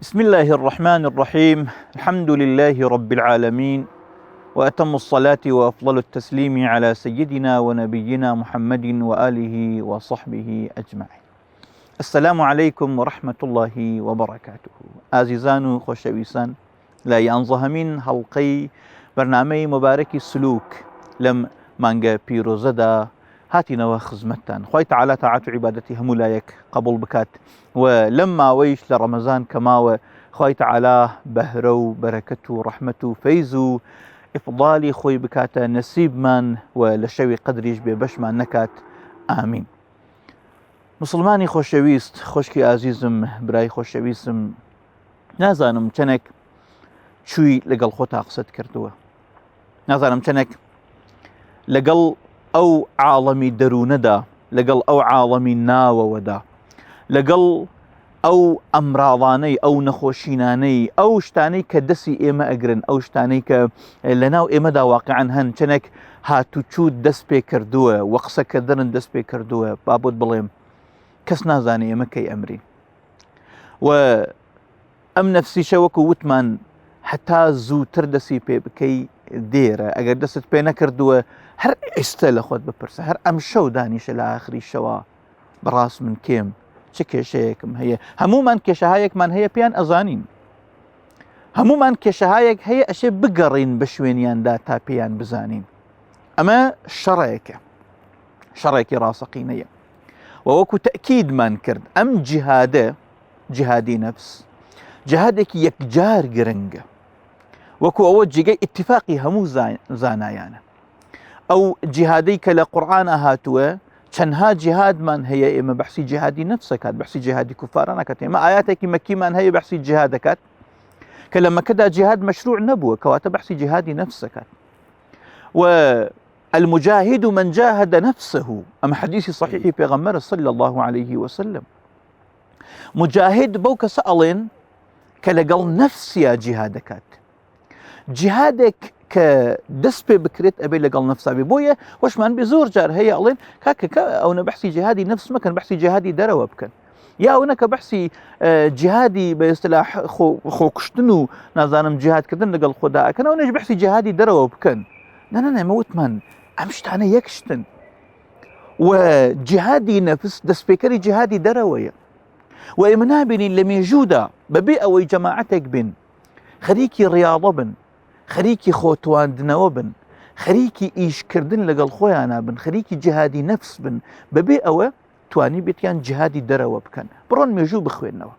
بسم الله الرحمن الرحيم. الحمد لله رب العالمين، وأتم الصلاة وأفضل التسليم على سيدنا ونبينا محمد وآله وصحبه أجمعين. السلام عليكم ورحمة الله وبركاته. عزيزان وخوشويسان، لا ينظه من حلقي برنامج مبارك السلوك لم مانجا بيروزدا هاتنا وخزمتان خوي تعالى تعات عبادتي همولايك قبول بكات، ولما ويش لرمضان كما خوي تعالى بهرو بركته رحمته فيزو إفضالي خوي بكاتا نسيب من ولشوي قدريش ببش ما نكات آمين. مسلماني خوشويست خوشكي عزيزم براي خوشويستم نازانم چنك شوي لقل خوتا أقصد كردوه، نازانم چنك لقل أو عالمي دروندا، لقل أو عالمي ناوودا، لقل أو أمراضاني أو نخوشيناني أو شتاني كدسي إيما أقرن أو شتاني لناو إيما دا واقعا هن چنك هاتو چود دس بي كردوه وقسا كدرن دس بي كردوه بابود بليم كس نازاني إيما كي أمري و أم نفسي شوكو وتمان حتى زو تردسي بي بكي ديرة أقر دست بي نكردوه هر استل خود بپرسه هر ام شو دانيش الآخري شوا براس من كيم چكيشيكم هي هموما كشهايك من هي بيان أزانين، هموما كشهايك هي أشي بقرين بشوينيان دا تا بيان بزانين، أما شريك راسقينية ووكو تأكيد من كرد أم جهادي نفس جهادك يكجار قرنقة وكو أوجي اتفاقي همو زانايانا أو جهاديك لقرآن هاتوه چنها جهاد من هي إما بحثي جهادي نفسك بحثي جهادي كفارنا كات إما آياتك مكي من هي بحثي جهادك كلما كدا جهاد مشروع نبوة كواتا بحثي جهادي نفسك. والمجاهد من جاهد نفسه أما حديثي صحيحي بيغمر صلى الله عليه وسلم مجاهد بوك سألين كلقل نفسي جهادك جهادك كدس بي بكريت أبي لقل نفسه ببوية وش من بزور جار هي ألين كاك أو نبحثي جهادي نفس ما كان بحثي جهادي دروة بكن يا هناك بحثي جهادي باصطلاح خوكشتنو نازانم جهاد كدن لقل خدا كان أو نج بحثي جهادي دروة بكن لا موت من أمشت أنا يكشتن وجهادي نفس دس بيكري جهادي دروة وإمنا بني لم يجودا ببيئة أو جماعتك بن خريكي رياضة بن خريكي خوتوان دنوا بن خريكي إيش كردن لقل خويانا بن خريكي جهادي نفس بن ببي أوه تواني بيتيان جهادي دروا بكن برون ميجو بخوين نوا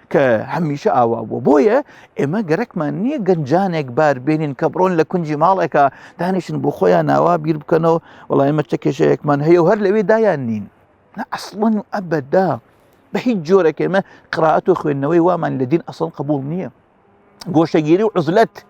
كهميشة آوا وبويا إما قرك ما نية قنجانك بار بينين كبرون لكنجي مالك دانيشن بخويانا وابير بكنو والله إما تشكيشيك من هي وهر لوي دايانين لا أصلا أبدا بحي جورك إما قراءته خوين نوي وامان لدين أصلا قبول نية قوشة جيري وعزلت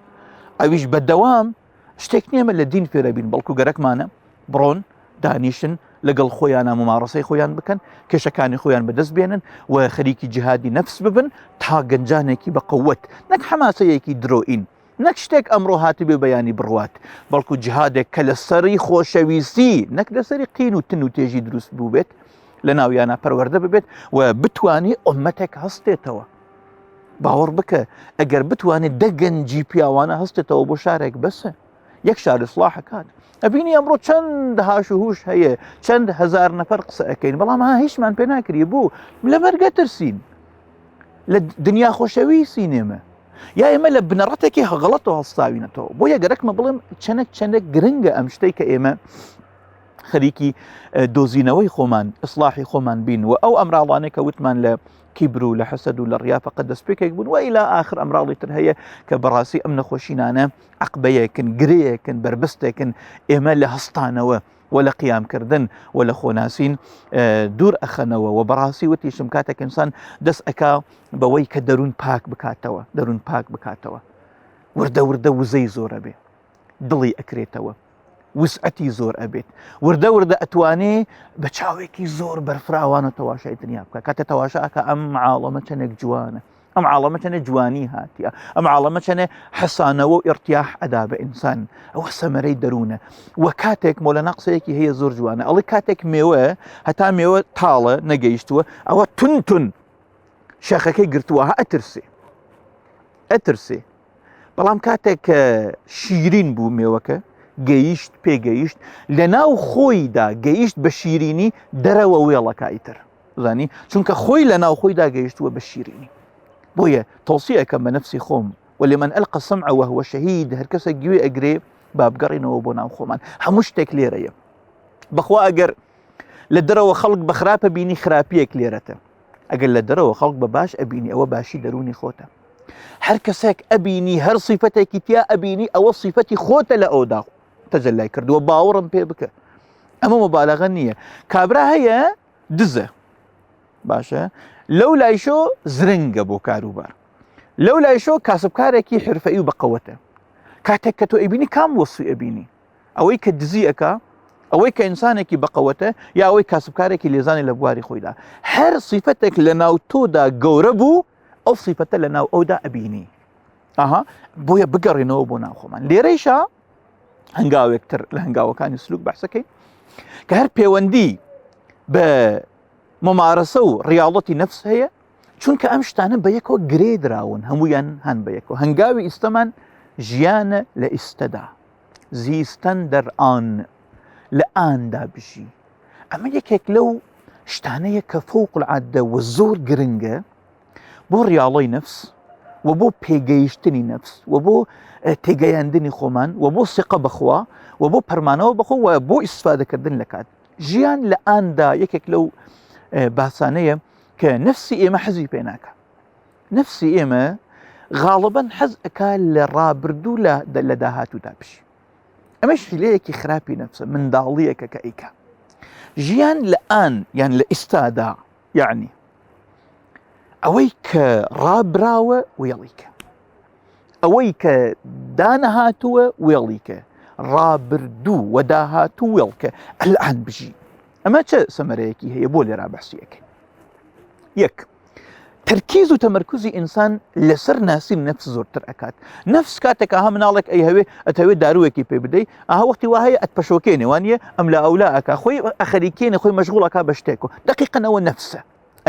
أويش بالدوام اشتكني من الدين في ربين بلكو قرك مانا برون دانيشن لقل خويانا ممارسة خويان بكن كشكاني خويان بدس بينن وخريكي جهادي نفس ببن تاقن جانيكي بقوت نك حماسيكي دروئين نك شتك أمرو هاتي ببياني بروات بلكو جهادك كالسري خوشويسي نك دسري قينو تنو تيجي دروس بوبيت لناويانا پرورده ببيت وبتواني أمتك هستيتوا باور بك اگر بتواني دقن جي بي وانا هستيتوا بو شارك بس يكشار اصلاحك هاد ابيني امرو چند هاشوهوش هي چند هزار نفر قصة اكين بلا ما هيش من بيناكري بو لمرقة ترسين لدنيا خوشوي سينما يا اما لبنرتك غلطوا هالصاوينتو بو يقرك ما بلم چنك قرنقة امشتيك اما خريكي دوزينوي خومان اصلاحي خومان بين او امراضانك وتمان كبروا لحسدوا للريافة قدس بك يقولون وإلى آخر أمراض ترهي كبراسي أمن خوشينانا عقبية كن قرية كن بربستة كن إهمال لهسطانة ولا قيام كردن ولا خوناسين دور أخنوا وبراسي وتي شمكاتك إنسان دس أكا بوي كدرون باك بكاتوا ورده وزي زور أبي دلي أكريتوا وسعتي زور أبيت ورده أتواني بچاويكي زور برفراوانو تواشا دنياك كاتا تواشاك أم عالمة چنك جوانة أم عالمة چنك جواني هاتيا أم عالمة چنك حسانة وارتياح أداب إنسان أو سمري درونة وكاتك مولا نقصيكي هي زور جوانة أولي كاتك ميوه هتا ميوه طالة نقيشتوه أو تنتن شاخەکەی گرتووە ئەترسێ بەڵام کاتێک شیرین بوو مێوەکە گەیشت پێگەیشت لە ناو خۆیدا گەیشت بە شیرینی دەرەوە وێڵەکایتر زانی چونکە خۆی لە ناو خۆیدا گەیشتووە بە شیرینی بۆیە تەوسیە ئەەکەم بە نەفسی خۆم ولمن ئەلقى السمع وهو شهید هەر کەسە گوێ ئەگرێ با بگەڕینەوە بۆ ناو خۆمان هەموو شتێک لێرەیە بەخوا ئەگەر لە دەرەوە خەڵک بە خراپە بینی خراپیەک لێرەتە ئەگەر لە دەرەوە خەڵک بە باش ئەبینی ئەوە باشی دەرونی خۆتە هەر کەسێک ئەبینی هەر سیفەتێکی تیا ئەبینی ئەوە سیفەتی خۆتە لە ئەودا تەجەلای کردووە باوەڕم پێ بکە ئەمە مبالەغە نییە کابرا هەیە دزە باشە لەو لایشۆ زرنگە بۆ کاروبار لەو لایشۆ کاسبکارێکی حرفەیی و بەقەوەتە کاتێک کە تۆ ئەبینی کام وەسفی ئەبینی ئەوەی کە دزی ئەکا ئەوەی کە ئینسانێکی بەقەوەتە یا ئەوەی کاسبکارێکی لێزانی لە بواری خۆیدا هەر سیفەتێک لە ناو تۆدا گەورە بوو ئەو سیفەتە لە ناو ئەودا ئەبینی بۆیە بگەڕێنەوە بۆ ناو خۆمان لێرەیشە هەنگاوێکتر لە هەنگاوەکانی سلوک بەحسەکەی کە هەر پەیوەندی بە ممارەسە و ڕیاڵەتی نەفس هەیە چونکە ئەم شتانە بە یەکەوە گرێ دراون هەمویان هەن بە یەکەوە هەنگاوی ئیستەمان ژیانە لە ئیستەدا زیستەن دەرئان لە ئاندا بژی ئەمە یەکێک لەو شتانەیە کە فوق العادە و زۆر گرنگە بۆ ڕیاڵەی نەفس و بۆ پێگەیشتنی نەفس و بۆ تێگەیاندنی خۆمان و بۆ سقە بەخوا و بۆ پەرمانەوە بەخۆ و بۆ ئیسفادەکردن لە کات ژیان لە ئاندا یەکێک لەو باسانەیە کە نفسی ئێمە حەزی پێ ناکە نفسی ئێمە غاڵبەن حەز ئەکا لە ڕابردوو لە داهاتوودا بشی ئەمەش لەیەکی خراپی نەفسە منداڵیەکە کە ئەیکا ژیان لە ئان یان لە ئێستادا یعنی ئەوەی کە ڕابراوە وێڵیکە ئەوەی کە دانەهاتووە وێڵیکە ڕابردوو و داهاتوو وێڵکە ئەلعان بژی ئەمە چه سەمەرەیەکی هەیە بۆ لێرا بەحسیەکەی یەک تەرکیز و تەمەرکوزی ئینسان لەسەر ناسی نەفس زۆرتر ئەکات نەفس کاتێک ئاها مناڵێک ئەتەوێت داروێکی پێ بدەیت ئاها وەختی وا هەیە ئەتپەشۆکێنێ وانە ئەم لە ئەولا ئەکا خۆی ئەخەریکێنێ خۆی مەشغوڵ ئەکا بە شتێکەوە دقیقەنەوە نەفسە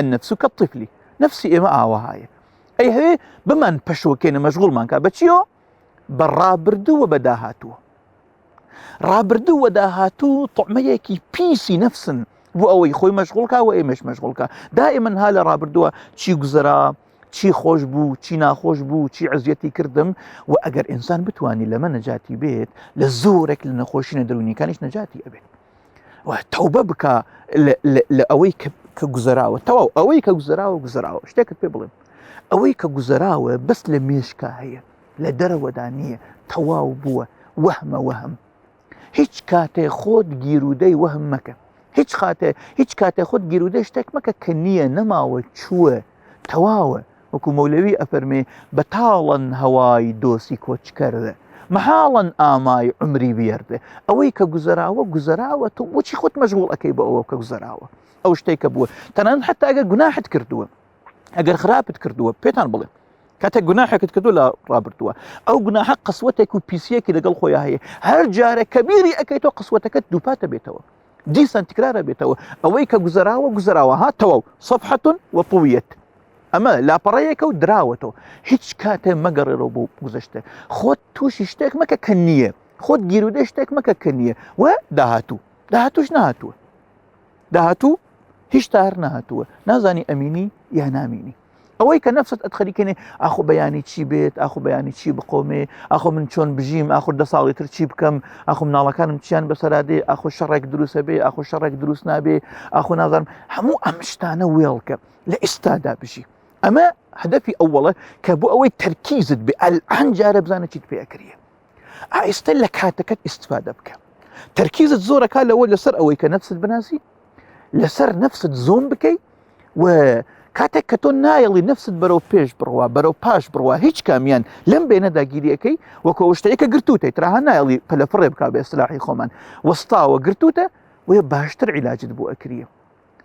النەفس کەالطفلی نفسی ئێمە ئاوەهایە ئەی هەوێ بمان پەشۆکێنە مەشغوڵمانکە بەچیۆ بە ڕابردووە بە داهاتووە ڕابردوو و داهاتوو طعمەیەکی پیسی نەفسن بۆ ئەوەی خۆی مەشغوڵکە و ئێمەش مەشغوڵکە دائما ها لە ڕابردووە چی گوزرا چی خۆش بوو چی ناخۆش بوو چی عزیەتی کردم و ئەگەر ئینسان بتوانی لەمە نەجاتی بێت لە زۆرێک لە نەخۆشینە دەرونیەکانیش نەجاتی ئەبێت و تەوبە بکە لە ئەوەی کە گوزراوە تەواو ئەوەی کە گوزراوە شتێکت پێ بڵێم ئەوەی کە گوزراوە بەس لە مێشکا هەیە لە دەرەوەدا نییە تەواو بووە وەهم هیچ کاتێ خۆت گیرودەی وەهم مەکە هیچ کاتێ خۆت گیرودەی شتێک مەکە کە نییە نەماوە چووە تەواوە وەکو مەولەوی ئەفەرمێ بەتاڵەن هەوای دۆسی کۆچکەردە محاڵن ئامای عمری بێردە ئەوەی کە گوزراوە تۆ بۆچی خۆت مەشغوڵ ئەەکەی بە ئەوە کە گوزراوە ئەو شتێکە بووە تەنانەت حتا ئەگەر گوناحت کردووە ئەگەر خراپت کردووە پێتان بڵێ کاتێک گوناحێکت کردو لە ڕابردووە ئەو گوناحە قسوەتێک و پیسیەکی لەگەڵ خۆیان هەیە هەر جارە کەبیری ئەەکەی تۆ قسوەتەکەت دووپاتە بێتەوە دیسان تکرارە بێتەوە ئەوەی کە گوزراوە ها تەواو سەفحەتون وەطویەت ئەمە لاپەڕەیەکە و دراوەتەوە هیچ کاتێ مەگەڕێرەوە بۆ گوزەشتە خۆت تووشی شتێک مەکە کە نییە خۆت گیرودەی شتێک مەکە کە نییە و داهاتووش نهاتووە داهاتوو هیچ تا هەر نهاتووە نازانی ئەمینی یا نامینی ئەوەی کە نەفست ئەتخەریکەنێ ئاخۆ بەیانی چی بێت ئاخۆ بەیانی چی بقۆمێ ئاخۆ من چۆن بژیم ئاخۆ 10 ساڵی تر چی بکەم ئاخۆ مناڵەکانم چیان بەسەرادێ ئاخۆ شەڕێک دروستە بێ ئاخۆ شەڕێک دروست نابێ ئاخۆ نازانم هەموو ئەم شتانە وێڵکە لە ئێستادا بژی ئەمە هەدەفی ئەوڵە کە بۆ ئەوەی تەرکیزت بێ ئەلعان جارە بزانە چیت پێکردە ئایستە لە کاتەکەت ئیستفادە بکە تەرکیزت زۆرەکە لەوە لەسەر ئەوەی کە نەفست بناسی لەسەر نەفست زۆم بکەی و کاتێک کە تۆ نایڵی نەفست بەرەو پێش بڕوا بەرەو پاش بڕوا هیچ کامیان لەم بێنەدا گیریەکەی وەکو شتەیەکە گرتووتەی تراها نایڵی پەلەفڕێ بکا بە ئەستلاحی خۆمان وەستاوە گرتووتە وە باشتر عیلاجت بۆ ئەکریە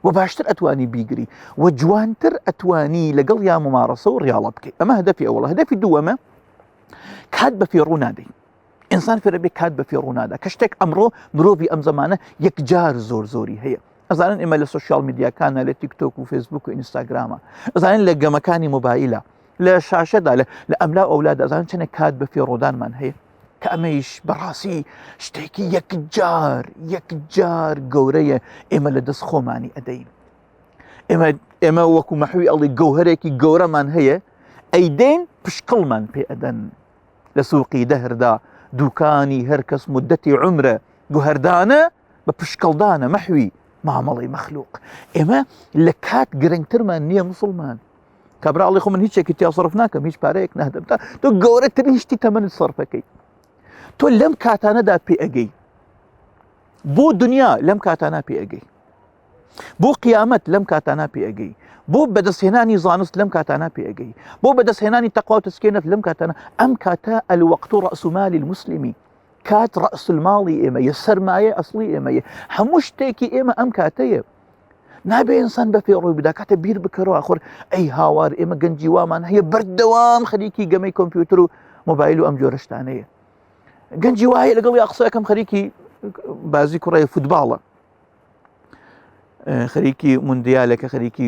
و باشتر ئەتوانی بیگری و جوانتر ئەتوانی لەگەڵ یا ممارەسە و ڕیاڵە بکەیت ئەمە هەدەفی ئەوڵە هەدەفی دووەمە کات بە فێڕوو نادەی ئینسان فێرە بێ کات بە فێڕوو نادا کە شتێک ئەمڕۆ مرۆڤی ئەم زەمانە یەکجار زۆری هەیە ئەزانن ئێمە لە سوشیال میدیاکانە لە تیکتۆک و فێسبوک و ئینستاگرامە، ئەزانن لە گەمەکانی مۆبایلە، لە شاشەدا لە ئەملا ئەولاد ئەزانن چەنە کات بە فێڕۆدانمان هەیە کە ئەمەیش بەڕاستی شتێکی یەکجار گەورەیە ئێمە لە دەست خۆمانی ئەدەین. ئێمە وەکو مەحوی ئەڵی گەوهرێکی گەورەمان هەیە ئەیدەین پشکڵمان پێ ئەدەن لە سووقی دەهردا دووکانی هەر کەس مدەتی عمرە گوهردانە بە پشکڵدانە مەحوی مامەڵی مەخلوق. ئێمە لە کات گرنگترمان نییە مسلمان. کابراڵی خۆ من هیچێکی تیا سەرف ناکەم، هیچ پارەیەک نادەم تا تۆ گەورەترین شتی تەمەنت سەرفەکەی. تۆ لەم کاتانەدا پێ ئەگەی، بۆ دنیا لەم کاتانە پێ ئەگەی، بۆ قیامەت لەم کاتانە پێ ئەگەی، بۆ بەدەستهێنانی زانست لەم کاتانە پێ ئەگەی، بۆ بەدەستهێنانی تەقوا و تەسکێنەت لەم کاتانە. ئەم کاتە الوەقت ڕەئس مالی المسلمی، کات ڕەئس الماڵی ئێمەیە، سەرمایە ئەسڵی ئێمەیە، هەموو شتێکی ئێمە ئەم کاتەیە. نابێ ئینسان بە فێڕۆی بدا، کاتە بیر بکەرەوە خۆر ئەی هاوار ئێمە گەنجی وامان هەیە بەردەوام خەریکی گەمەی کۆمپیوتر و مۆبایل و ئەم جۆرە شتانەیە. گەنجی وایە لەگەڵ یا قسەکەم خەریکی بازی کوڕی فوتباڵە، خەریکی موندیالێکە، خەریکی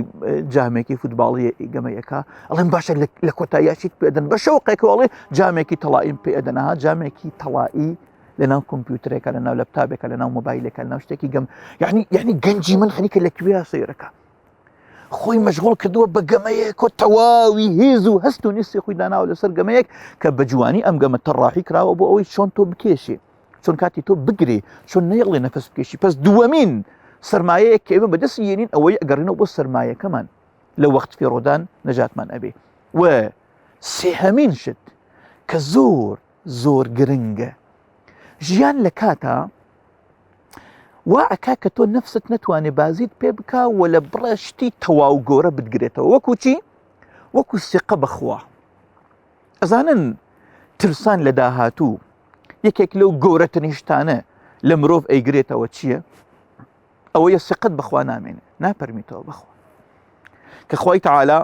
جامێکی فوتباڵی گەمەیەکە، ئەڵێم باشە لە کۆتاییاشیت پێدەن بە شەوقێکەوەڵێ جامێکی تەڵائیم پێدەنەها، جامێکی تەڵائی لەناو کۆمپیوترێکە، لەناو لەپتابێکە، لەناو مۆبایلێکە، لەناو شتێکی گەم. یعنی گەنجی من خەریکە لەکوێ سەیرەکە خۆی مەشغوڵ کردووە بە گەمەیەک و تەواوی هێز و هەست و نیستی خۆی داناوە لەسەر گەمەیەک کە بە جوانی ئەم گەمە تەڕاحی کراوە بۆ ئەوەی چۆن تۆ بکێشێ، چۆن کاتی تۆ بگرێ، چۆن نەیەڵێ نەفەس بکێشی. پس دووەمین سەرمایەیە کە ئێمە بەدەست یێنین ئەوەی ئەگەڕێنەوە بۆ سەرمایەکەمان لە وەخت فێڕۆدان نەجاتمان ئەبێ. و سێهەمین شت کە زۆر گرنگە، ژیان لە کاتە وا ئەکا کە تۆ نەفست نەتوانێ بازیت پێ بکە و لە بڕشتی تەواو گۆرە بتگرێتەوە، وەکو چی؟ وەکو سێقە بەخوا. ئەزانن ترسان لە داهاتوو یەکێک لەو گەورەترین شتانە لە مرۆڤ ئەیگرێتەوە چییە؟ ئەوەیە سقت بەخوا نامێنێ، ناپەرمیتەوە بەخوا، کە خوای تەعالا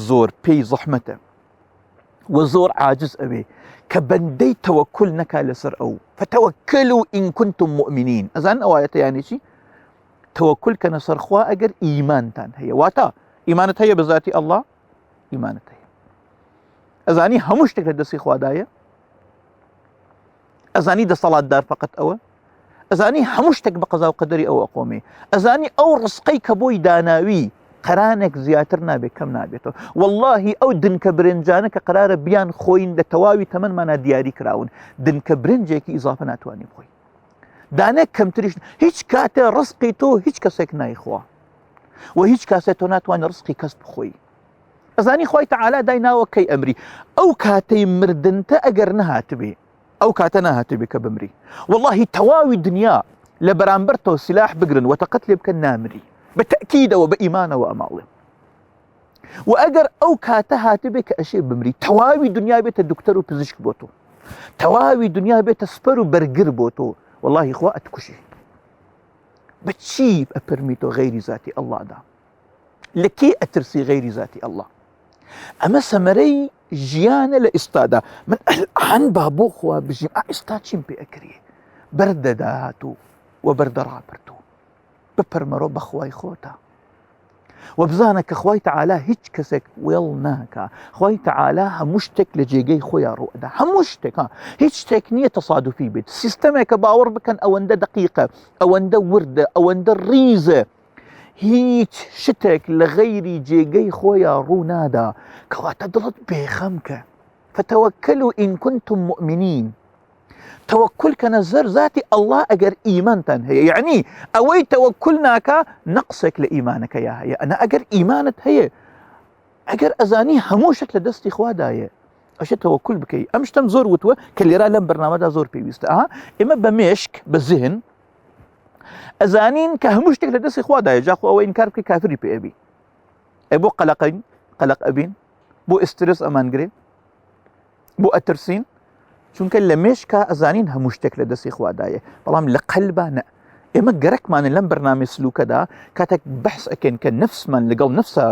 زۆر پێی زەحمەتە و زۆر عاجز ئەوێ کە بەندەی تەوەکل نەکا لەسەر ئەو. فتەوەکلوا ئین کنتم مؤمنین. ئەزانن ئەو ئایەتە یانی چی؟ تەوەکل کەنە سەر خوا ئەگەر ئیمانتان هەیە، واتە ئیمانت هەیە بە ذاتی ئەڵڵا، ئیمانت هەیە. ئەزانی هەموو شتێک لە دەستی خوادایە، ئەزانی دەسەڵاتدار فەقەت ئەوە، ئەزانی هەموو شتێک بە قەزا و قەدەری ئەو ئەقۆمێ، ئەزانی ئەو ڕزقەی کە بۆی داناوی قەرانێک زیاتر نابێت کەم نابێتەوە. واللهی ئەو دنکە برنجانە کە قەرارە بیان خۆین لە تەواوی تەمەنمانە دیاری کراون، دنکە برنجێکی ئیزافە ناتوانانی بخۆی، دانێک کەمتریش. هیچ کاتێ ڕزقی تۆ هیچ کەسێک نایخوا و هیچ کاسێ تۆ ناتوانانی ڕزقی کەس بخۆی. ئەزانی خوای تەعالا دایناوە کەی ئەمری ئەو کاتەی مردنتە ئەگەر نەهاتبێ، ئەو کاتە ناهاتبێ کە بمری، واللهی تەواوی دنیا لە بەرامبەرتەوە سلاح بگرن و تەقەت لێ بکەن نامری، بتأكيدەوە بە ئیمانەوە ئەماڵێ. و ئەگەر ئەو کاتە هاتبێ کە ئەشێ بمری، تەواوی دنیا بێتە دوکتەر و پزیشک بۆ تۆ، تەواوی دنیا بێتە سپەر و بەرگر بۆ تۆ، واللهی خوا ئەتکوشی. بەچی ئەپەرمیتۆ غەیری ذاتی ئەڵڵادا؟ لە کێ ئەترسی غەیری ذاتی ئەڵڵا؟ ئەمە سەمەرەی ژیانە لە ئێستادا. من ئەلعان با بۆ خوا بژیم ئێستا چیم پێ ئەکرێ؟ بەردە داهاتوو و بەردە ڕابردوو، بپەرمەرۆ بە خوای خۆتە و بزانە کە خوای تەعالا هیچ کەسێک وێڵ ناکە. خوای تەعالا هەموو شتێک لە جێگەی خۆیان ڕوئەدا، هەموو شتێک، هیچ شتێک نییە تەسادوفی بێت. سیستەمێکە باوەڕ بکەن ئەوەندە دقیقە، ئەوەندە وردە، ئەوەندە ڕیزە، هیچ شتێک لە غەیری جێگەی خۆیان ڕوو نادا، کەواتە دڵت بێخەمکە. فتەوەکلوا ئین کنتم مؤمنین. تەوەکل کەنە زەر ذاتی ئەڵڵا ئەگەر ئیمانتان هەیە، یعنی ئەوەی تەوەکل ناکە نەقسێک لە ئیمانەکەیە هەیە. ئەنا ئەگەر ئیمانت هەیە، ئەگەر ئەزانی هەموو شت لە دەستی خوادایە، ئەشە تەوەکل بکەی. ئەم شتم زۆر وتووە کە لێرا لەم بەرنامەدا زۆر پێویستە. ئێمە بە مێشک بە ذهن ئەزانین کە هەموو شتێک لە دەستی خوادایە، جاخۆ ئەوە ئینکار بکەی کافری پێ ئەبی. بۆ قەلەقین، قەلەق ئەبین، بۆ ئسترس ئەمانگرێ، بۆ ئەترسین، چونکە لە مێشکە ئەزانین هەموو شتێک لە دەستی خوادایە، بەڵام لە قەلبە نە. ئێمە گەرەکمانە لەم بەرنامەی سلوکەدا کاتێک بەحس ئەکەین کە نەفسمان لەگەڵ نەفسە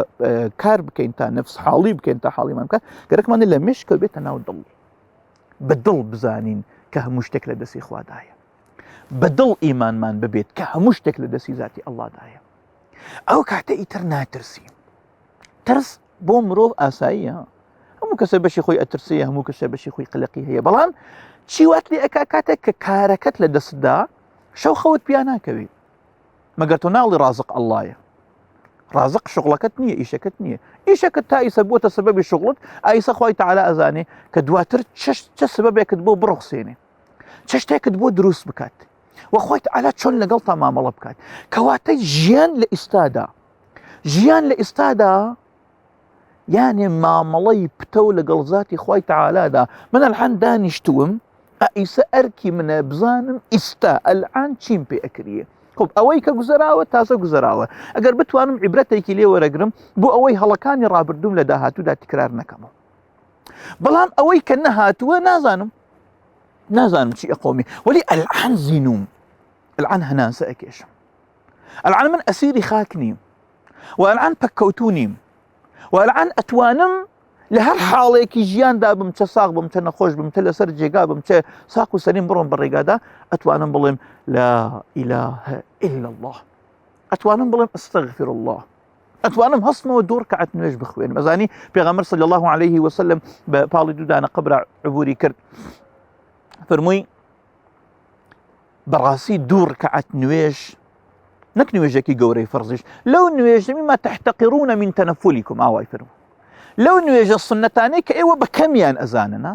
کار بکەین تا نەفس حاڵی بکەین تا حاڵیمان بکە، گەرەکمانە لە مێشکە بێتە ناو دڵ، بە دڵ بزانین کە هەموو شتێک لە دەستی خوادایە. بدڵ ئیمانمان ببێت کە هەموو شتێک لە دەستی ذاتی ئەڵڵادایە. ئەو کاتە ئیتر ناترسیم. ترس بۆ مرۆڤ ئاساییە، هەموو کەسە بەشی خۆی ئەترسەیە، هەموو کەسە بەشی خۆی قلقی هەیە، بەڵام چی وات لێ ئەکا کاتێک کە کارەکەت لە دەستدا شەو خەوت پیا ناکەوێت، مەگەر تۆ ناڵی رازق ئەڵڵایە. رازق شغلەکەت نییە، ئیشەکەت نییە، ئیشەکەت تا ئیسە بۆتە سبەبی شغڵت، ئایسە خوای تەعالا ئەزانێ کە دواتر چه سبەبێکت بۆ بڕخسێنێ، چه شتێکت بۆ دروست بکات، و خوای تەعالا چۆن لەگەڵ تا مامەڵە بکات. کەواتە ژیان لە ئیستادا، ژیان لە ئیستادا یانێ مامەڵەی پتە و لەگەڵ ذاتی خوای تەعالادا. من ئەلحان دانیشتوم ئیسە ئەرکی منە بزانم ئیستا ئەلحان چیم پێ ئەکریە. خب ئەوەی کە گوزەراوە تازە گوزەراوە، ئەگەر بتوانم عیبرەتێکی لێ وەرەگرم بۆ ئەوەی هەڵەکانی ڕابردوم لە داهاتوودا تکرار نەکەمەوە. بەڵام ئەوەی کە نەهاتووە نازانم چی ئەقۆمی، وەلی ئەلحان زینوم، ئەلحان هەناسە ئەکێشم، ئەلحان من ئەسیری خاک نیم، و ئەلحان پەککەوتوو نیم، و ئەلحان ئەتوانم لە هەر حاڵێکی ژیاندا بم، چە ساغ بم، چە نەخۆش بم، چە لەسەر جێگا بم، چە ساق و سەریم بڕۆم بەڕێگادا، ئەتوانم بڵێم لا إله إلا الله، ئەتوانم بڵێم ئەستەغفر الله، ئەتوانم هەستمەوە دوو ڕکعەت نوێژ بخوێنم. ئەزانی پێغەمبەر صلی الله عليه وسلم بە پاڵی دوودانە قبر عبوری کرد، فەرمووی بەڕاستی دوو ڕکعەت نوێژ، نەک نوێژێکی گەورەی فەرزیش، لەو نوێژە مما تحتقرون من تنفلكم، ئاوای فەرمووی لەو نوێژە سنەتانەی کە ئێوە بە کەمیان ئەزانن،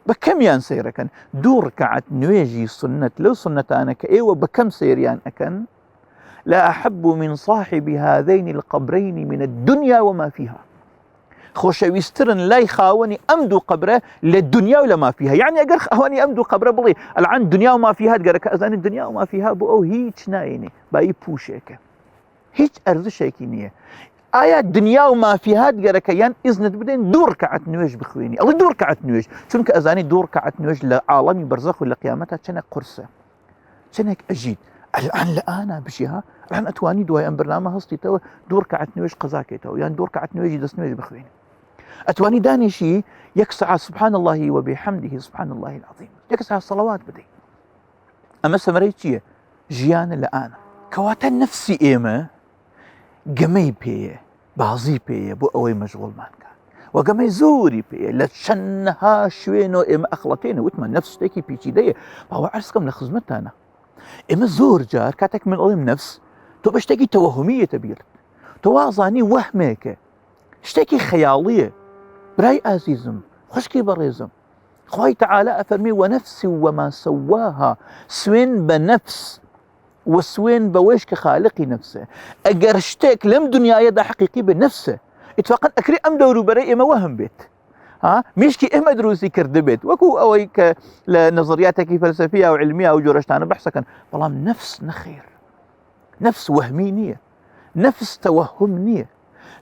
بە کەمیان سەیرەکەن، دوو ڕکعەت نوێژی سنەت لەو سنەتانە کە ئێوە بە کەم سەیریان ئەکەن، لا أحب من صاحب هذين القبرين من الدنيا وما فيها، خۆشەویستترن لای خاوەنی ئەم دوو قبرە لە دنیا و لەما فيها. یعنی ئەگەر خاوەنی ئەم دوو قبرە بڵێ ئەلحان دنیا و ما فيها گەرەکە ئەزانێت دنیا و ما فيها بۆ ئەو هیچ ناینێ، بایی پوشێکە، هیچ ئەرزشێکی نییە. ئایا دنیا و مافیهات گەرەکە یان ئیزنت بدەین دوو ڕکعەت نوێژ بخوێنی، ئەڵێ دوو ڕکعەت نوێژ، چونکە ئەزانی دوو ڕکعەت نوێژ لە عاڵەمی بەرزەخ و لە قیامەتە چەنێک قورسە، چەنێک ئەژیت. ئەلحان لە ئانا بژیها، ئەلحان ئەتوانی دوای ئەم بەرنامە هەستیتەوە دوو ڕکعەت نوێژ قەزاکەیتەوە، یان دوو ڕکعەت نوێژی دەست نوێژ بخوێنی، ئەتوانی دانیشی یەک سەعات سبحان الله وبحمده سبحان الله العظیم، یەک سەعات سەڵەوات بدەین. ئەمە سەمەرەی چییە؟ ژیانە لە ئانا. کەواتە نەفسی ئێمە گەمەی پێیە، بازی پێیە بۆ ئەوەی مەشغوڵمان کات، و گەمەی زۆری پێیە لە چەندها شوێنەوە ئێمە ئەخڵەتێنە، وتمان نەفس شتێکی پیچیدەیە. باوە عەرزکەم لە خزمەتتانە، ئێمە زۆر جار کاتێک من ئەڵێم نەفس، تۆ بە شتێکی تەوەهومیەتە بیرت، تۆ وازانی وەهمێکە، شتێکی خەیاڵیە. برای ئازیزم، خوشکی بەڕێزم، خوای تەعالا ئەفەرمی وەنەفسی وەما سەواها، سوێن بە نەفس وسوين بويش كخالقي نفسه. اگر شتيك لم دنيا يدا حقيقي بنفسه اتفاقا اكري ام دورو بري اما وهم بيت، ها مشكي اما دروسي كرد بيت وكو اويك لنظرياتك فلسفيه او علميه او جورشتان بحثا كان، والله نفس نخير، نفس وهمينيه، نفس توهمنيه،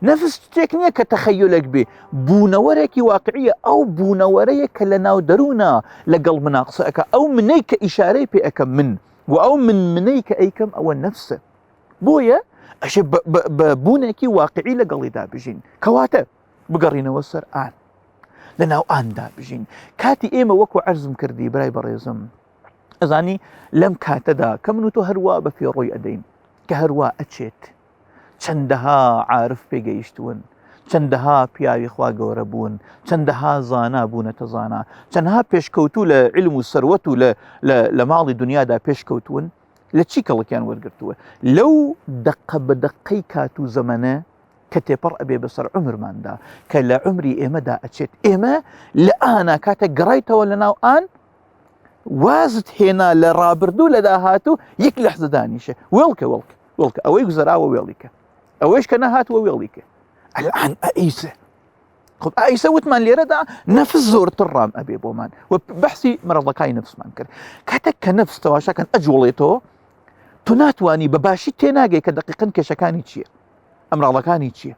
نفس تكنية كتخيلك به بونورك واقعية أو بونوريك لنا درونا لقلب ناقصك أو منيك إشارة بأك من و منيك أيكم أو النفس بويا أشي بونيكي واقعي لقلي دابجين كواتا بقرينا وسر آن لنا آن دابجين كاتي إيما وكو عرزم كردي براي بريزم أزاني لم كاتدا كمنو هروا بفي روي أدين كهروا أتشيت چەندەها عارف پێگەیشتوون، چەندەها پیاوی خوا گەورە بوون، چەندەها زانا بوونەتە زانا، چەندەها پێشکەوتوو لە علم و سەروەت و لە ماڵی دنیادا پێشکەوتوون، لە چی کەڵکیان وەرگرتووە؟ لەو دەقە بە دەقەی کات و زەمەنە کە تێپەڕ ئەبێ بەسەر عومرماندا کە لە عومری ئێمەدا ئەچێت. ئێمە لە ئانا کاتە گەڕایتەوە لە ناو ئان وازت هێنا لە ڕابردوو لە داهاتوو یەک لەحزە دانیشە وێڵکە وێڵکە ئەوەی گوزەراوە وێڵیکە، ئەوەش کە نەهاتوە وێڵیکە. ئەلعان ئەئیسە، خب ئەئیسە وتمان لێرەدا نەفس زۆرتر ڕام ئەبێ بۆمان و بەحسی مەرەڵەکانی نەفسمان کرد. کاتێک کە نەفس تەواشاکەن ئەجوڵێتەوە تۆ ناتوانی بەباشی تێناگەی کە دەقیقەن کێشەکانی چییە، ئەمراڵەکانی چییە،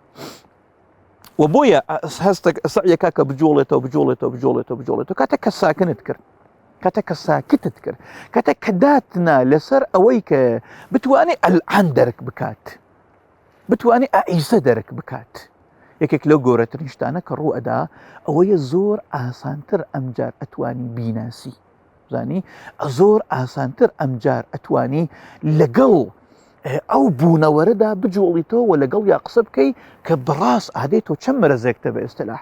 و بۆیە هەستە سەعیەکە کە بجوڵێتەوە کاتێک کە ساکنت کرد، کاتێک کە ساکتت کرد، کاتێک کە داتنا لەسەر ئەوەی کە بتوانێ ئەلعان دەرک بکات، بتوانێ ئائیسە دەرک بکات. یەکێک لەو گەورەترین شتانە کە ڕوو ئەدا ئەوەیە زۆر ئاسانتر ئەمجار ئەتوانی بیناسی، زانی زۆر ئاسانتر ئەمجار ئەتوانی لەگەڵ ئەو بوونەوەرەدا بجۆڵیتەوە و لەگەڵ یا قسە بکەی کە بڕاست ئادەی تۆ چەند مەرەزێکتە بە ئێستلاح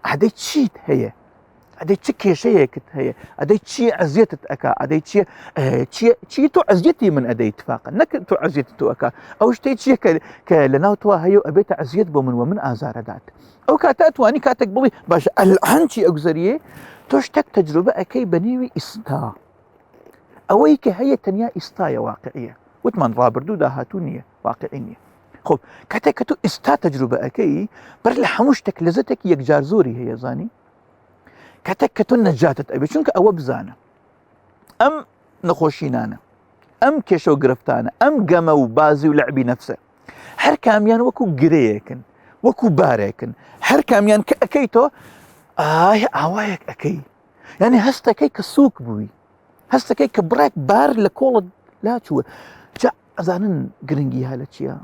ئادەی چیت هەیە ئەدەی چ کێشەیەکت هەیە ئەدەی چی عەزیەتت ئەکا ئەدەی چی تۆ عەزیەتی من ئەدەی اتفاقا نەک تۆ عەزیەتی تۆ ئەکا ئەو شتەی چیە کە لەناو تۆ هەیە و ئەبێتە عەزیەت بۆ من و من ئازارەدات ئەو کاتە ئەتوانی کاتێک بڵی باشە ئەلعان چی ئەگوزەریێ تۆ شتێک تەجروبە ئەەکەی بە نێوی ئیستا ئەوەی کە هەیە تەنیا ئیستایە واقعیە وتمان ڕابردوو داهاتوو نییە واقعی نییە خۆب کاتێک کە تۆ ئیستا تەجروبە ئەەکەی بەر لە هەموو شتێک لەزەتێکی یەکجار زۆری هەیە زانی کاتێک کە تۆ نەجاتت ئەبێ چونکە ئەوە بزانە ئەم نەخۆشینانە ئەم کێشە و گرفتانە ئەم گەمە و بازی و لەعبی نەفسە هەر کامیان وەکو گرەیەکن وەکو بارێکن هەر کامیان کە ئەەکەی تۆ ئاوایەک ئەەکەی یعنی هەستەکەی کە سووک بووی هەستەکەی کە بڕێک بار لە کۆڵت لاچووە جا ئەزانن گرنگی هە لە چییە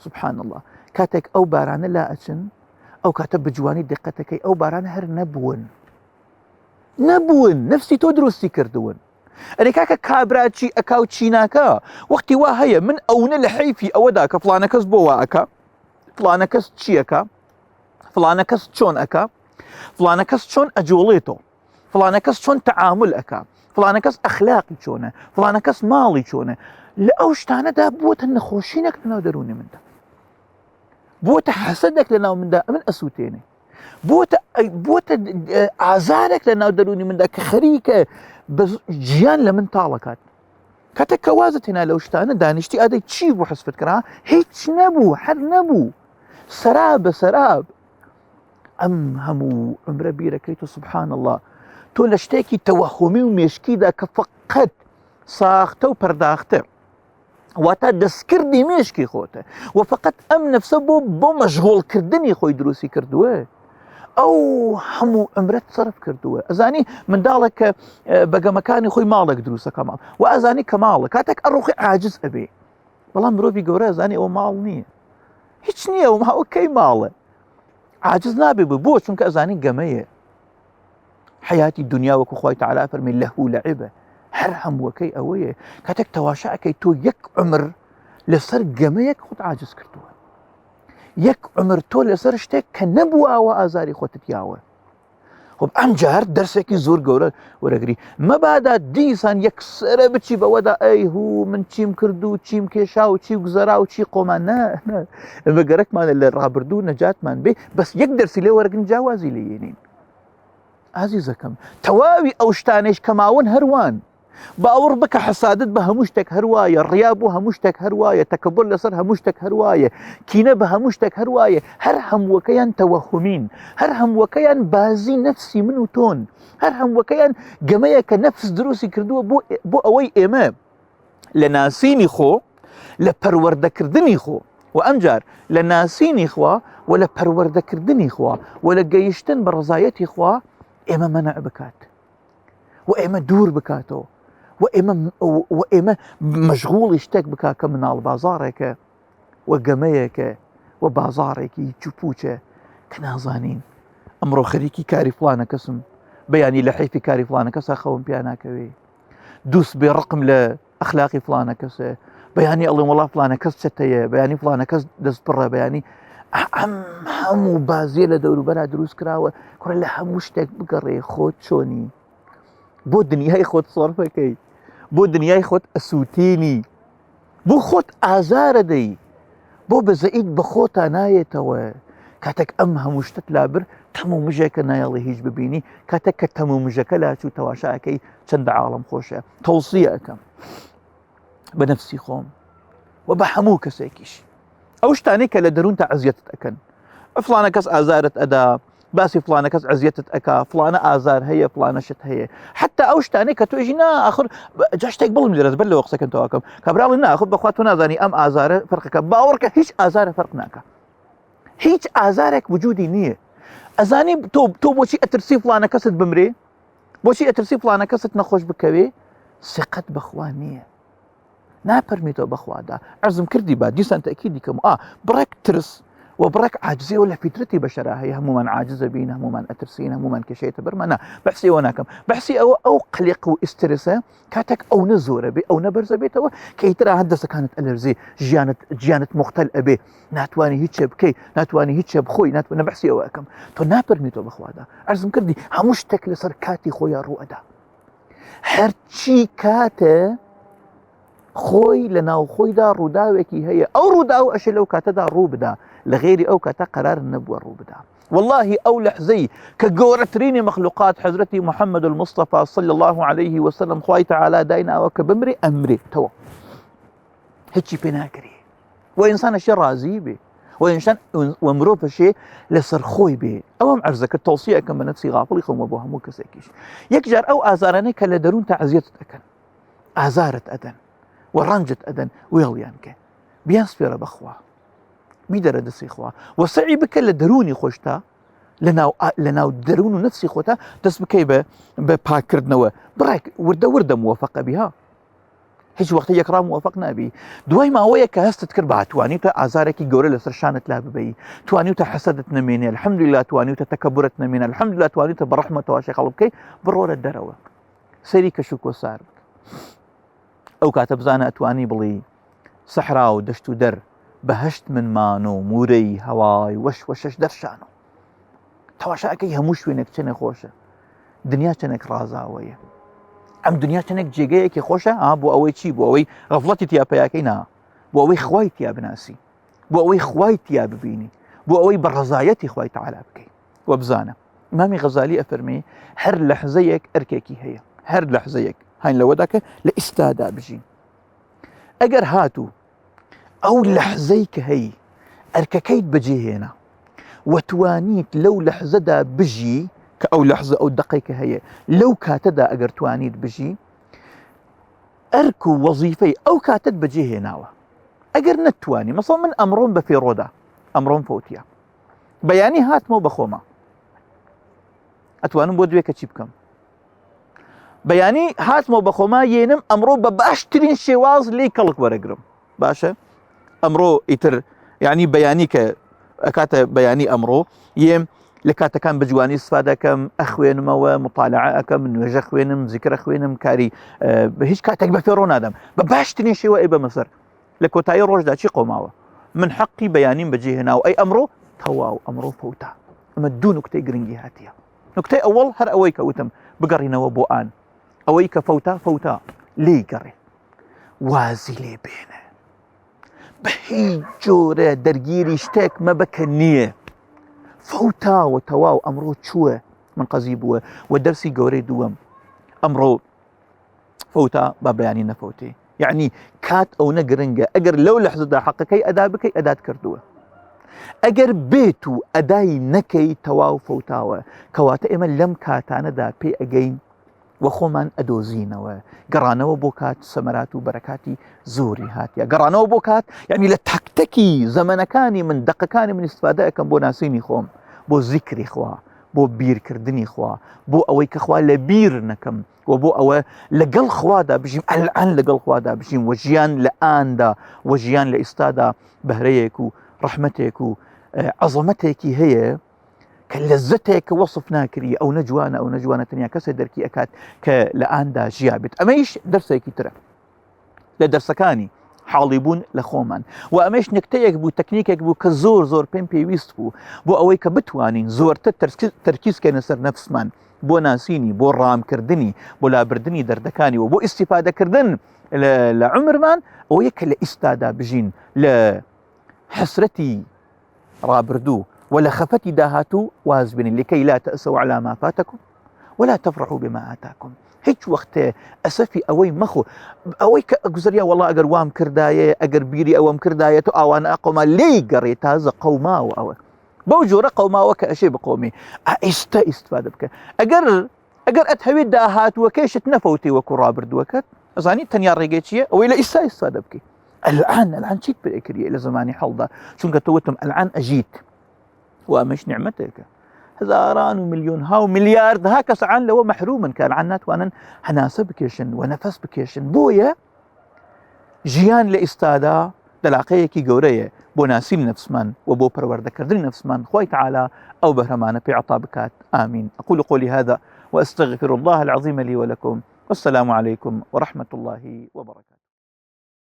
سبحان الله کاتێک ئەو بارانە لا ئەچن ئەو کاتە بجوانی دقەتەکەی ئەو بارانە هەر نەبوون نفسی تۆ دروستی کردوون ئەرێ کاکە کابراچی ئەکا و چیناکە وەختی وا هەیە من ئەوە لە حیفی ئەوەدا کە فلانە کەس بۆ وا ئەکا فلانە کەس چیەکە فلانە کەس چۆن ئەکا فلانە کەس چۆن ئەجۆڵێتەوە فلانە کەس چۆن تەعامل ئەکا فلانە کەس ئەخلاقی چۆنە فلانە کەس ماڵی چۆنە لە ئەو شتانەدا بووتە نەخۆشینێک لەناو دەرونی مندا بۆتە حەسەدێک لەناو مندا من ئەسووتێنێ بۆتە ئازارێک لەناو دەرونی مندا کە خەریکە گیان لە من تاڵەکات کاتێک کە وازت هێنا لەو شتانە دانیشتی ئادەی چی بوو حەسبت کرا هیچ نەبوو هەر نەبوو سەراب بە سەراب ئەم هەموو عمرە بیرەکەیتە سبحان الله تۆ لە شتێکی تەوەهومی و مێشکیدا کە فەقەت ساختە و پەرداختە واتە دەستکردی مێشکی خۆتە و فقط ئەم نەفسە بۆ مەشغوڵکردنی خۆی دروستی کردووە ئەو هەموو ئەمرەت سەرف کردووە ئەزانی منداڵێک کە بەگەمەکانی خۆی ماڵێک دروستەکە ماڵ و ئەزانی کە ماڵە کاتێک ئەڕۆخی عاجز ئەبێ بەڵام مرۆڤی گەورە ئەزانی ئەوە ماڵ نییە هیچ نییە و ئەوکەی ماڵە عاجز نابێ بۆ چونکە ئەزانی گەمەیە حیاتی دنیا وەکو خۆی تەعالی فەرمی لەهو لەعیبە هەر هەمووەکەی ئەوەیە کاتێک تەواشا ئەەکەی تۆ یەک عمر لەسەر گەمەیەک خۆت عاجز کردووە یەک عمر تۆ لەسەر شتێک کە نەبووەوە ئازاری خۆتت یاوە خب ئەم جار دەرسێکی زۆر گەورە وەرەگری مەبادا دیسان یەکسەرە بچی بەوەدا ئەی هوو من چیم کردو چیم کێشا و چی گوزەرا و چی قۆمان ئەمە گەرەکمانە لە ڕابردوو نەجاتمان بێ بەس یەک دەرسی لێ وەرەگرن جیاوازی لێ یێنین ئازیزەکەم تەواوی ئەو شتانەش کەماون هەروان باوەڕ بکە حەسادت بە هەموو شتێک هەروایە ڕیا بۆ هەموو شتێک هەروایە تەکەبر لەسەر هەموو شتێک هەروایە کینە بە هەموو شتێک هەروایە هەر هەمووەکەیان تەوەهومین هەر هەمووەکەیان بازی نەفسی من و تۆن هەر هەمووەکەیان گەمەیە کە نەفس دروستی کردووە بۆ ئەوەی ئێمە لە ناسینی خۆ لە پەروەردەکردنی خۆ و ئەمجار لە ناسینی خوا و لە پەروەردەکردنی خوا و لە گەیشتن بە ڕزایەتی خوا ئێمە مەنع بکات و ئێمە دوور بکاتەوە و ئێمە مەشغوڵی شتێک بکات کە مناڵ بازارێکە و گەمەیەکە و بازارێکی چوپوچە کە نازانین ئەمڕۆ خەریکی کاری فلانە کەسم بەیانی لە حیفی کاری فلانە کەسە خەوم پیا ناکەوێ دووس بێ ڕقم لە ئەخلاقی فلانە کەسە بەیانی ئەڵێن وەڵا فلانە کەس چەتەیە بەیانی فلانە کەس دەست پڕە بەیانی ئەم هەموو بازیە لە دەوروبەرا دروست کراوە کوڕە لە هەموو شتێک بگەڕێ خۆت چۆنی بۆ دنیای خۆت سۆرفەکەی بۆ دنیای خۆت ئەسووتێنی بۆ خۆت ئازارە دەی بۆ بەزەئیت بە خۆتا نایێتەوە کاتێک ئەم هەموو شتت لابر تەموو مژێکە نایەڵی هیچ ببینی کاتێک کە تەموو مژەکە لاچوو تەواشاکەی چەندە عاڵەم خۆشە تەوسیە ئەەکەم بە نەفسی خۆم و بە هەموو کەسێکیش ئەو شتانەی کە لە دەروونتە عەزیەتت ئەکەن فلانە کەس ئازارت ئەدا باسی فلانە کەس عەزیەتت ئەکا فلانە ئازار هەیە فلانە شت هەیە حتا ئەو شتانەی کە تۆژی ناخر جا شتێک بڵم لێرەز بەر لەوە قسەکەن تەواکەم کە براڵی ناخر بەخوا تۆ نازانی ئەم ئازارە فەرقەکە باوەڕکە هیچ ئازارە فەرق ناکە هیچ ئازارێک وجودی نییە ئەزانی تۆ بۆچی ئەترسی فلانە کەست بمرێ بۆچی ئەترسی فلانە کەست نەخۆش بکەوێ سقەت بەخوا نییە ناپەرمیتەوە بەخوادا عەرزم کردی با دیسان تەکیدی کەم بڕێک ترس وبرك عاجزي ولا فطرتي بشرة هي هموما عاجزة بين هموما أترسين هموما كشيت برمنا بحسي وناكم بحسي أو قلق واسترسة كاتك أو نزورة بي أو نبرز بيت أو كي ترى هندسة كانت ألرزي جيانت مختل أبي ناتواني هيتشب كي ناتواني هيتشب خوي ناتواني بحسي أواكم تو نابر ميتو بخوادا عرزم كردي هموش تكل صار كاتي خويا رؤدا هرچی کاته خوي لناو خوي دا روداوكي هي او روداو اشي لو كاته دا رو بدا لغيري او كاته قرار النبوة رو بدا والله او لحزي كقورتريني مخلوقات حضرتي محمد المصطفى صلى الله عليه وسلم خوي تعالى داينا وكبمري امري تو هيجي بناكري وانسان اشي رازي بي وإنسان ومروف شيء لسر خوي به أو معرزك التوصية كم نفسي غافل يخوم أبوها مو كسيكيش يكجر أو آزارني كلا درون تعزية أكن آزارت أدن ورنجت أدن ويليانك بينسبير بخوا بيدر دسي خوا وسعي بك لدروني خوشتا لناو درون نفسي خوتا تسبكي بباكردنوا براك وردة موافقة بها هیچ وقتی یک را موافق نبی دوای ما ويا كهست تكربع تواني تا آزارك جوري لسرشانت لا ببي تواني تا حسدت نميني الحمد لله تواني تا تكبرت نميني الحمد لله تواني تا برحمة واشي قلبك برور الدروة سيري كشوك وسار او كاتب زانا اتواني بلي صحراء ودشت ودر بهشت من مانو موري هواي وشش درشانو تواشاكي هموش وينك چنه خوشه دنيا چنك رازاوية ام دنیا چنك جيگەیەکی خۆشە بۆ ئەوەی چی بۆ ئەوەی غەفڵەتی تیا پەیاکەی نا بۆ ئەوەی خوای تیا بناسی بۆ ئەوەی خوای تیا ببینی بۆ ئەوەی بەڕەزایەتی خوای تەعالا بکەی وبزانە ئیمامی غەزالی ئەفەرمێ هەر لەحزەیەک ئەرکێکی هەیە هەر لەحزەیەک هاین لەوەداکە لە ئیستادا بژین ئەگەر هاتوو ئەو لەحزەی کە هەی ئەرکەکەیت بەجێهێنا وتوانیت لەو لەحزەدا بژی كأو لحظة أو دقيقة هي لو كاتدا أجر توانيد بجي أركو وظيفي أو كاتد بجيه ناوة أجر نتواني مثلا من أمرون بفيرودا أمرون فوتيا بياني هات مو بخوما أتوانم بودوي كتشيبكم بياني هات مو بخوما ينم أمرو بباشترين شواز لي كلك ورقرم باشا أمرو يتر يعني بياني كاتا بياني أمرو يم لكاتا كان بجواني استفادة كم أخوينم ومطالعة كم نوجه أخوينم ذكر أخوينم كاري هيش كاتك بفيرون آدم بباشتني شيء وإبا مصر لكو تاي روج دا شي قوماوة من حقي بيانين بجيه هنا وأي أمره تواو أمره فوتا أما دو نكتة جرينجي هاتيا نكتة أول هر أويك وتم بقرينا وبوآن أويك فوتا لي قري وازي لي بينه بهي جورة درجيري اشتاك ما بكنيه فوتا وتواو أمرو تشوه من قزيبوه والدرسي قوري دوام أمرو فوتا بابياني نفوتي يعني كات أو نقرنجة أجر لو لحظة دا حقكي أدا بكي أداد كردوه أجر بيتو أداي نكي تواو فوتاوه كواتا إما لم كاتانا دا بي أجين وخومان أدوزينوه قرانو بوكات سمرات وبركاتي زوري هاتيا قرانو بوكات يعني لتكتكي زمنكاني من دقكاني من استفادة كم بو ناسيني خوم بو ذكري خوا بو بير كردني خوا بو أويك خوا لبير نكم وبو أو لقل خوا دا بجيم الآن لقل خوا دا بجيم وجيان لآن دا وجيان لإستادا بهريكو رحمتكو عظمتك هي كلزتك وصفنا كري أو نجوانة تنيا كسدركي أكاد كلآن دا جيابت أميش درسك ترى لدرسكاني حالبون لخومان وأميش نكتيك بو تكنيكك بو كزور بين بيويست بو أويك بتوانين زور تركيز كنسر نفس من بو ناسيني بو رام كردني بو لابردني دردكاني وبو استفادة كردن لعمر من أويك لإستادا بجين لحسرتي رابردو ولا خفتي داهاتو وازبني لكي لا تأسوا على ما فاتكم ولا تفرحوا بما آتاكم هيك وقت أسفي أوي مخو أوي كأجزريا والله أجر وام كرداية أجر بيري أوام كرداية تو أوان أقوم لي قريت هذا قوما أو بوجورة قوما وكأشي بقومي استفاد بك أجر أتهوي داهات وكيش تنفوتي وكرابرد وكت أزاني تنيار ريجيتشية أو إلى استفاد بك الآن شيت بالإكرية إلى زماني حلضة شنك توتم الآن أجيت ومش نعمتك هزاران ومليون هاو مليار هاك سعان لو محروما كان عنات وانا حناسة بكيشن ونفس بكيشن بويا جيان لإستادا دلاقيكي قورية بۆ ناسیم نفسمان و بۆ پەروەردەکردنی نفسمان خوای تعالى أو بهرمانە پێ عطا بکات. آمين. أقول قولي هذا وأستغفر الله العظيم لي ولكم، والسلام عليكم ورحمة الله وبركاته.